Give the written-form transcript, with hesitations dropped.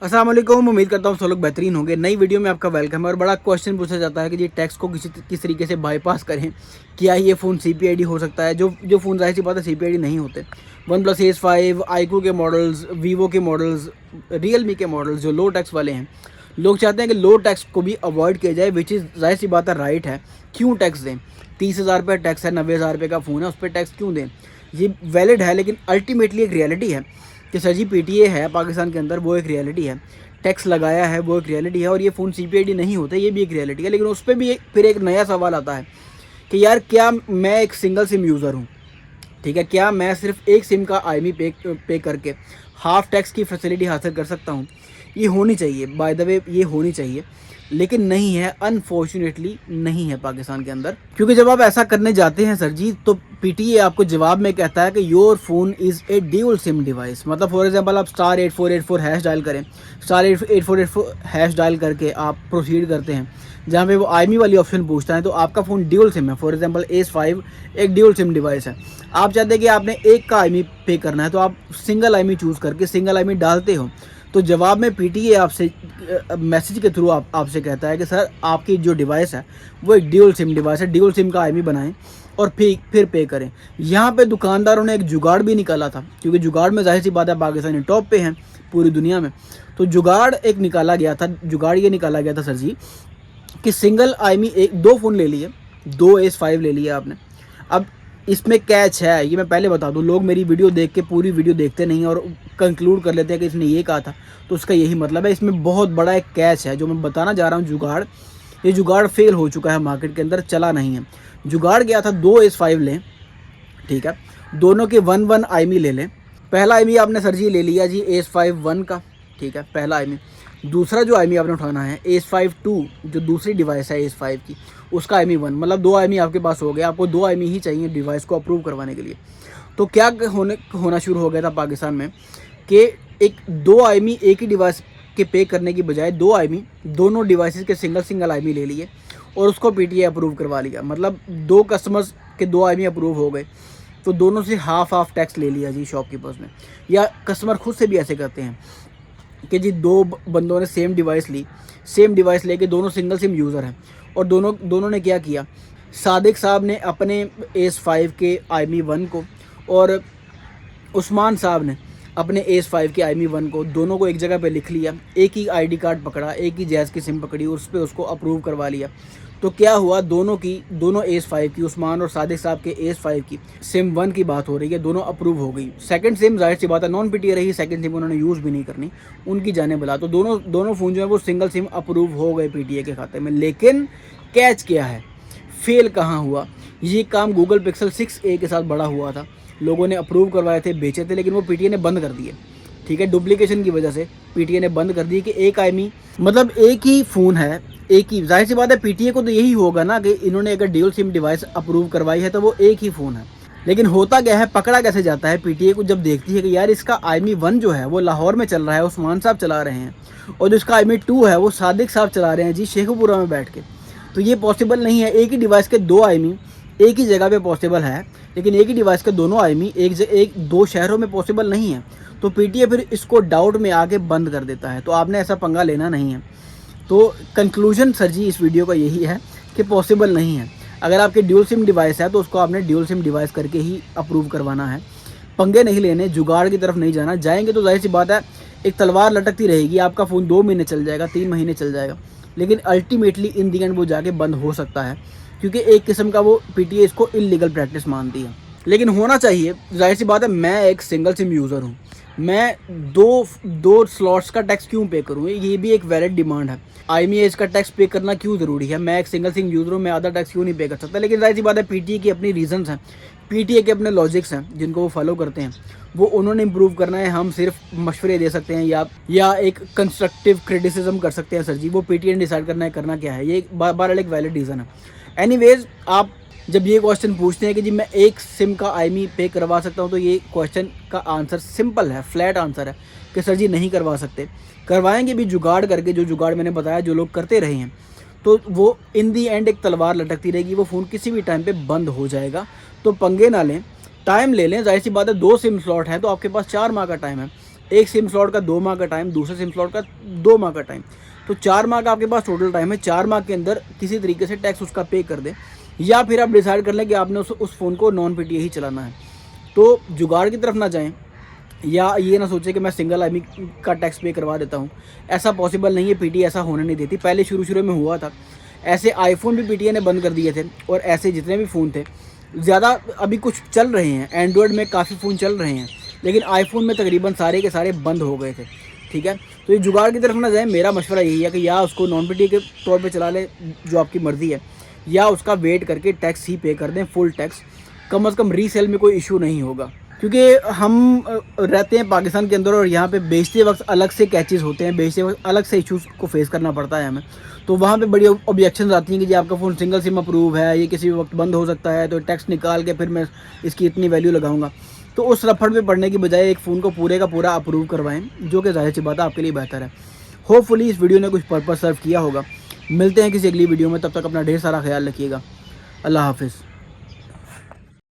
अस्सलाम वालेकुम। उम्मीद करता हूँ सब लोग बेहतरीन होंगे। नई वीडियो में आपका वेलकम है। और बड़ा क्वेश्चन पूछा जाता है कि जी टैक्स को किस तरीके से बाईपास करें। क्या ये फ़ोन CPID हो सकता है? जो फ़ोन जाहिर सी बात है CPID नहीं होते। वन प्लस एस 5, iQOO के मॉडल्स, वीवो के मॉडल्स, रियलमी के मॉडल्स जो लो टैक्स वाले हैं, लोग चाहते हैं कि लो टैक्स को भी अवॉइड किया जाए, विच इज़ जाहिर सी बात है राइट है। क्यों टैक्स दें? 30,000 रुपये टैक्स है, 90,000 रुपये का फ़ोन है, उस पर टैक्स क्यों दें? ये वैलिड है, लेकिन अल्टीमेटली एक रियलिटी है कि सर जी PTA है पाकिस्तान के अंदर, वो एक रियलिटी है। टैक्स लगाया है, वो एक रियलिटी है। और ये फ़ोन CPID नहीं होते, ये भी एक रियलिटी है। लेकिन उस पर भी फिर एक नया सवाल आता है कि यार क्या मैं एक सिंगल सिम यूज़र हूँ, ठीक है, क्या मैं सिर्फ एक सिम का IMEI पे करके हाफ टैक्स की फैसिलिटी हासिल कर सकता हूँ? ये होनी चाहिए, बाय द वे ये होनी चाहिए, लेकिन नहीं है, अनफॉर्चुनेटली नहीं है पाकिस्तान के अंदर। क्योंकि जब आप ऐसा करने जाते हैं सर जी, तो PTA आपको जवाब में कहता है कि your phone is a dual SIM device. मतलब फॉर एग्जांपल आप *8484# डायल करें, *8484# डायल करके आप प्रोसीड करते हैं, जहाँ पे वो IMEI वाली ऑप्शन पूछता है, तो आपका फ़ोन ड्यूल सिम है। फॉर एग्जांपल एस 5 एक ड्यूल सिम डिवाइस है। आप चाहते हैं कि आपने एक का IMEI पे करना है, तो आप सिंगल IMEI चूज़ करके सिंगल IMEI डालते हो। तो जवाब में PTA आपसे मैसेज के थ्रू आपसे कहता है कि सर आपकी जो डिवाइस है वो एक ड्यूल सिम डिवाइस है, ड्यूल सिम का IMEI बनाएं और फिर पे करें। यहाँ पे दुकानदारों ने एक जुगाड़ भी निकाला था, क्योंकि जुगाड़ में जाहिर सी बात है पाकिस्तानी टॉप पे हैं पूरी दुनिया में। तो जुगाड़ एक निकाला गया था, जुगाड़ ये निकाला गया था सर जी कि सिंगल IMEI एक दो फ़ोन ले लिए, 2 S 5 ले लिए आपने। अब इसमें कैच है, ये मैं पहले बता दूं, लोग मेरी वीडियो देख के पूरी वीडियो देखते नहीं और कंक्लूड कर लेते हैं कि इसने ये कहा था, तो उसका यही मतलब है। इसमें बहुत बड़ा एक कैच है जो मैं बताना जा रहा हूँ। जुगाड़, ये जुगाड़ फेल हो चुका है मार्केट के अंदर, चला नहीं है। जुगाड़ गया था 2 S 5 लें, ठीक है, दोनों के 1 IMEI ले लें। पहला IMEI आपने सर जी ले लिया जी S 5 1 का, ठीक है, पहला IMEI। दूसरा जो IMEI आपने उठाना है S 5 2, जो दूसरी डिवाइस है S 5 की, उसका IMEI 1, मतलब 2 IMEI आपके पास हो गया। आपको 2 IMEI ही चाहिए डिवाइस को अप्रूव करवाने के लिए। तो क्या होना शुरू हो गया था पाकिस्तान में कि एक 2 IMEI एक ही डिवाइस के पे करने की बजाय 2 IMEI दोनों डिवाइसेस के सिंगल IMEI ले लिए और उसको PTA अप्रूव करवा लिया। मतलब 2 कस्टमर्स के 2 IMEI अप्रूव हो गए, तो दोनों से हाफ टैक्स ले लिया जी शॉपकीपर्स ने। या कस्टमर खुद से भी ऐसे करते हैं कि जी 2 बंदों ने सेम डिवाइस ली, सेम डिवाइस लेके दोनों सिंगल सिम यूज़र हैं, और दोनों ने क्या किया, सादिक साहब ने अपने S 5 के IMEI 1 को और उस्मान साहब ने अपने S 5 के IMEI 1 को, दोनों को एक जगह पे लिख लिया, एक ही ID कार्ड पकड़ा, एक ही जैज़ की सिम पकड़ी, उस पर उसको अप्रूव करवा लिया। तो क्या हुआ, दोनों S 5 की, उस्मान और सादिक साहब के S 5 की सिम 1 की बात हो रही है, दोनों अप्रूव हो गई। सेकंड सिम जाहिर सी बात है नॉन PTA रही, सेकंड सिम उन्होंने यूज़ भी नहीं करनी, उनकी जाने बुला। तो दोनों फ़ोन जो है वो सिंगल सिम अप्रूव हो गए PTA के खाते में। लेकिन कैच क्या है, फेल कहाँ हुआ? ये काम गूगल पिक्सल 6a के साथ बड़ा हुआ था। लोगों ने अप्रूव करवाए थे, बेचे थे, लेकिन वो PTA ने बंद कर दिए, ठीक है, डुप्लीकेशन की वजह से PTA ने बंद कर दी कि एक IMEI, मतलब एक ही फ़ोन है, एक ही। जाहिर सी बात है PTA को तो यही होगा ना कि इन्होंने अगर ड्यूल सिम डिवाइस अप्रूव करवाई है तो वो एक ही फ़ोन है। लेकिन होता क्या है, पकड़ा कैसे जाता है, PTA को जब देखती है कि यार इसका IMEI 1 जो है वो लाहौर में चल रहा है, उस्मान साहब चला रहे हैं, और जो इसका IMEI 2 है वो सादिक साहब चला रहे हैं जी शेखुपुरा में बैठ के, तो ये पॉसिबल नहीं है। एक ही डिवाइस के 2 IMEI एक ही जगह पे पॉसिबल है, लेकिन एक ही डिवाइस के दोनों IMEI एक 2 शहरों में पॉसिबल नहीं है। तो PTA फिर इसको डाउट में आके बंद कर देता है। तो आपने ऐसा पंगा लेना नहीं है। तो कंक्लूजन सर जी इस वीडियो का यही है कि पॉसिबल नहीं है। अगर आपके ड्यूल सिम डिवाइस है तो उसको आपने ड्यूल सिम डिवाइस करके ही अप्रूव करवाना है। पंगे नहीं लेने, जुगाड़ की तरफ नहीं जाना। जाएंगे तो जाहिर सी बात है एक तलवार लटकती रहेगी, आपका फ़ोन 2 महीने चल जाएगा, 3 महीने चल जाएगा, लेकिन अल्टीमेटली इन दी एंड वो जाके बंद हो सकता है, क्योंकि एक किस्म का वो PTA इसको इलीगल प्रैक्टिस मानती है। लेकिन होना चाहिए, जाहिर सी बात है मैं एक सिंगल सिम यूज़र हूँ, मैं दो स्लॉट्स का टैक्स क्यों पे करूँ? ये भी एक वैलिड डिमांड है। IMEI का टैक्स पे करना क्यों ज़रूरी है? मैं एक सिंगल सिम यूज़र हूँ, मैं आधा टैक्स क्यों नहीं पे कर सकता? लेकिन जाहिर सी बात है PTA की अपनी रीजंस हैं, PTA के अपने लॉजिक्स हैं जिनको वो फॉलो करते हैं, वो उन्होंने इम्प्रूव करना है। हम सिर्फ मशवरे दे सकते हैं या एक कंस्ट्रक्टिव क्रिटिसिज्म कर सकते हैं सर जी, वो PTA ने डिसाइड करना है करना क्या है। ये बहरहाल एक वैलिड रीज़न है। एनीवेज, आप जब ये क्वेश्चन पूछते हैं कि जी मैं एक सिम का IMEI पे करवा सकता हूँ, तो ये क्वेश्चन का आंसर सिंपल है, फ्लैट आंसर है कि सर जी नहीं करवा सकते। करवाएंगे भी जुगाड़ करके, जो जुगाड़ मैंने बताया जो लोग करते रहे हैं, तो वो इन दी एंड एक तलवार लटकती रहेगी, वो फ़ोन किसी भी टाइम पे बंद हो जाएगा। तो पंगे ना लें, टाइम ले लें। जाहिर सी बात है 2 सिम स्लॉट हैं तो आपके पास 4 माह का टाइम है। एक सिम स्लॉट का 2 माह का टाइम, दूसरे सिम स्लॉट का 2 माह का टाइम, तो 4 माह का आपके पास टोटल टाइम है। 4 माह के अंदर किसी तरीके से टैक्स उसका पे कर दें, या फिर आप डिसाइड कर लें कि आपने उस फ़ोन को नॉन पीटीए ही चलाना है। तो जुगाड़ की तरफ ना जाएं, या ये ना सोचें कि मैं सिंगल IMEI का टैक्स पे करवा देता हूँ। ऐसा पॉसिबल नहीं है, पीटीए ऐसा होने नहीं देती। पहले शुरू में हुआ था, ऐसे आईफोन भी पीटीए ने बंद कर दिए थे, और ऐसे जितने भी फ़ोन थे ज़्यादा अभी कुछ चल रहे हैं, एंड्रॉयड में काफ़ी फ़ोन चल रहे हैं, लेकिन आईफोन में तकरीबन सारे के सारे बंद हो गए थे। ठीक है, तो ये जुगाड़ की तरफ ना जाए। मेरा मशवरा यही है कि या उसको नॉन पीटीए के तौर पे चला लें, जो आपकी मर्ज़ी है, या उसका वेट करके टैक्स ही पे कर दें, फुल टैक्स। कम से कम रीसेल में कोई इशू नहीं होगा, क्योंकि हम रहते हैं पाकिस्तान के अंदर, और यहाँ पे बेचते वक्त अलग से कैचेज़ होते हैं, बेचते वक्त अलग से इश्यूज़ को फेस करना पड़ता है हमें। तो वहाँ पे बड़ी ऑब्जेक्शन आती हैं कि जी आपका फ़ोन सिंगल सिम अप्रूव है, ये किसी भी वक्त बंद हो सकता है, तो टैक्स निकाल के फिर मैं इसकी इतनी वैल्यू लगाऊंगा। तो उस रफड़ में पड़ने की बजाय एक फ़ोन को पूरे का पूरा अप्रूव करवाएं, जो कि ज़ाहिर सी बात है आपके लिए बेहतर है। होपफुली इस वीडियो ने कुछ पर्पस सर्व किया होगा। मिलते हैं किसी अगली वीडियो में, तब तक अपना ढेर सारा ख्याल रखिएगा। अल्लाह हाफिज़।